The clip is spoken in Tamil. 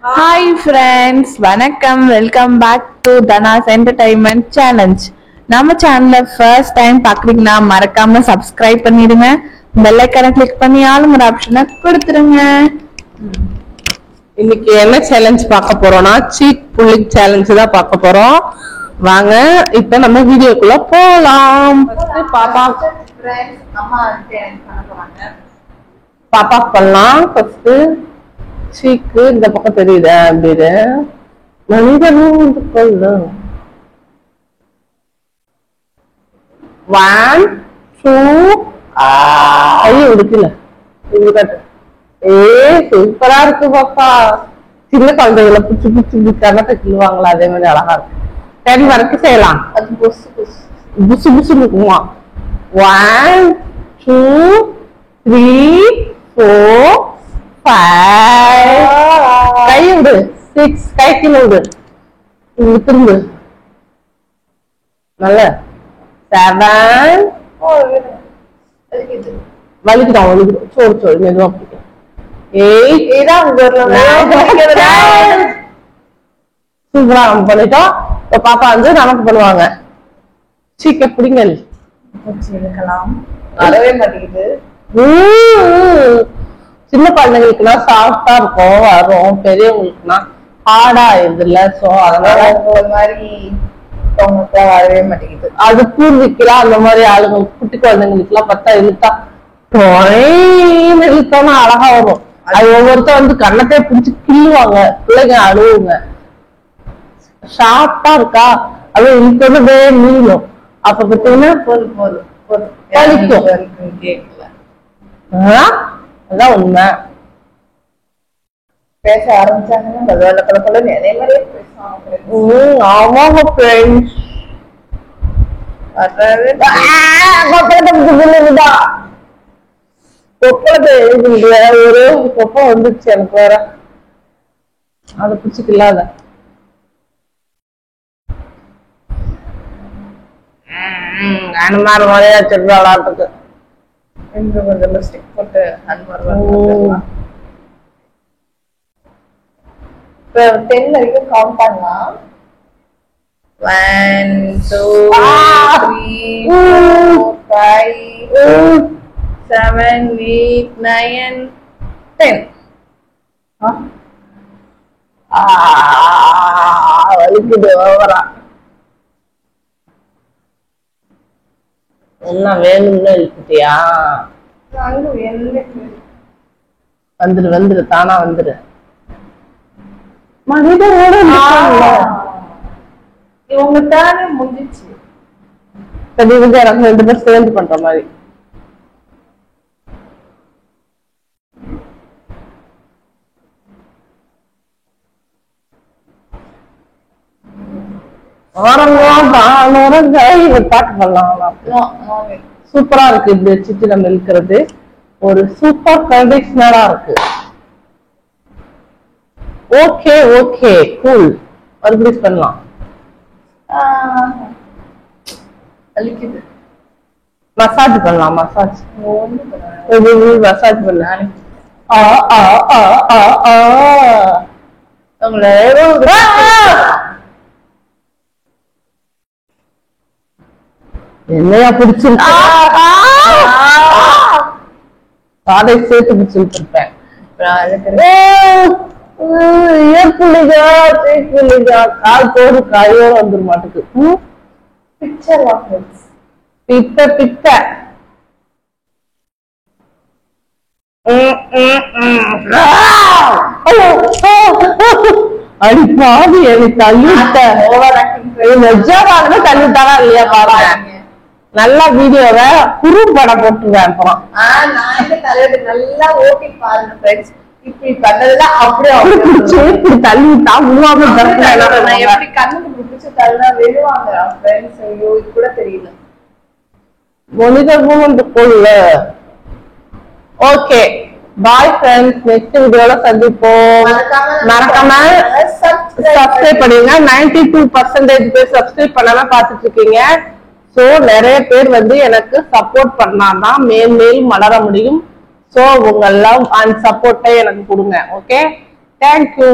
Hi friends, வணக்கம். Welcome back to Dhana's entertainment challenge. நம்ம சேனலை ஃபர்ஸ்ட் டைம் பார்க்குறீங்கன்னா மறக்காம சப்ஸ்கிரைப் பண்ணிடுங்க. பெல் ஐக்கானை கிளிக் பண்ணி ஆளுங்கிற ஆப்ஷனை கொடுத்துருங்க. இன்னைக்கு என்ன சேலஞ்ச் பார்க்க போறோம்னா சீக் புல்லிங் சேலஞ்ச் தான் பார்க்க போறோம். வாங்க இப்ப நம்ம வீடியோக்குள்ள போலாம். பாப்பா பண்ணலாம். ஃபர்ஸ்ட் சீக்கு இந்த பக்கம் தெரியுதா அப்படின்னு மனிதனும் கொள்ளும். 1 2 ஐயோ இருக்குல்ல சூப்பரா இருக்கு பாப்பா. சின்ன குழந்தைகளை புச்சு புச்சு கண்ணத்தை கிள்ளுவாங்களா அதே மாதிரி அழகா இருக்கு. 10 வரைக்கும் செய்யலாம். அது புசு புசு இருக்குமா. 1 2 3 4 5 கை விடு. 6 கை கீழே விடு. திரும்பு நல்ல 7 வலிக்குதான் வலிக்குது. சோறு சோறு மெதுவா பிடிக்கும். 8 சூப்பரா நம்ம பண்ணிட்டோம். இப்ப பாப்பா வந்து நமக்கு பண்ணுவாங்க. சீக்க பிடிங்கல் வரவே மாட்டேங்குது. சின்ன குழந்தைங்களுக்குனா சாஃப்டா இருக்கும் வரும். பெரியவங்களுக்குனா ஹார்டா ஆயிருதுல்ல. சோ அதனால மாதிரி வரவே மாட்டேங்குது. அது பூர்விக்கலாம் அந்த மாதிரி ஆளுங்க குட்டி குழந்தைங்களுக்கு எல்லாம் பார்த்தா இழுத்தா இழுத்தோம்னா அழகா வரும். அது ஒவ்வொருத்தர் வந்து கண்ணத்தை பிடிச்சி கிள்ளுவாங்க. பிள்ளைங்க அழுவுங்க. ஷார்ப்பா இருக்கா அது இழுத்தோட நீளும். அப்ப பார்த்தீங்கன்னா அதான் உண்மை. பேச ஆரம்பிச்சாங்கன்னா ஆமாங்க ஃப்ரெண்ட்ஸ். ஒரு கொப்பை வந்துச்சு எனக்கு வேற. அதை பிடிச்சிக்கலாத அனுமார் மாதிரியா வச்சிருந்தா விளாட்டுக்கு. கொஞ்சம் ஸ்டிக் போட்டு அனுமார் 10 வரைக்கும் கவுண்ட் பண்ணலாம். 1 2 3 4 5 7 8 9 10. வலிக்குது ஓவரா. என்ன வேணும்னு எழுப்பிட்டியா? வந்துரு வந்துரு தானா வந்துரு. மனிதனோட இவங்க தானே முடிஞ்சிச்சு. சரி வந்து எனக்கு 2 பேர் சேர்ந்து பண்ற மாதிரி. பாட்டு பண்ணலாம். சூப்பரா இருக்கு. இப்படி வச்சுட்டு நம்ம இருக்கிறது ஒரு சூப்பர் கண்டிஷனரா இருக்கு. Okay okay cool. மறுபடியும் பண்ணலாம். மசாஜ் பண்ணலாம். மசாஜ் மசாஜ் பண்ணலாம். என்னையா பிடிச்சிருக்க? காதை சேர்த்து பிடிச்சிட்டு இருப்பேன். கால் போடு காயோட வந்துரு மாட்டுக்கு. பித்த பித்த அடி பாதி என்னை தள்ளிவிட்ட. தள்ளிவிட்டாரா இல்லையா பாருங்க. நல்லா வீடியோவை குறும்படம் போட்டுருவேன். அப்புறம் நல்லா ஓட்டி பாருங்க ஃப்ரெண்ட்ஸ். இப்படி பண்ணதுதான் அப்படியே இப்படி தள்ளிவிட்டா உருவாம எப்படி கண்ணுக்கு பிடிச்சு தள்ளா விழுவாங்க ஃப்ரெண்ட்ஸ். ஐயோ இது கூட தெரியல. மனிதமும் கொள்ள. Okay bye friends. நெக்ஸ்ட் வீடியோல சந்திப்போம். மறக்காம சப்ஸ்கிரைப் பண்ணுங்க. 92% பேர் சப்ஸ்கிரைப் பண்ணாம பாத்துட்டு இருக்கீங்க. சோ நிறைய பேர் வந்து எனக்கு சப்போர்ட் பண்ணாதான் மேல் மேல் மலர முடியும். சோ உங்க லவ் அண்ட் சப்போர்ட்டை எனக்கு கொடுங்க. Okay thank you.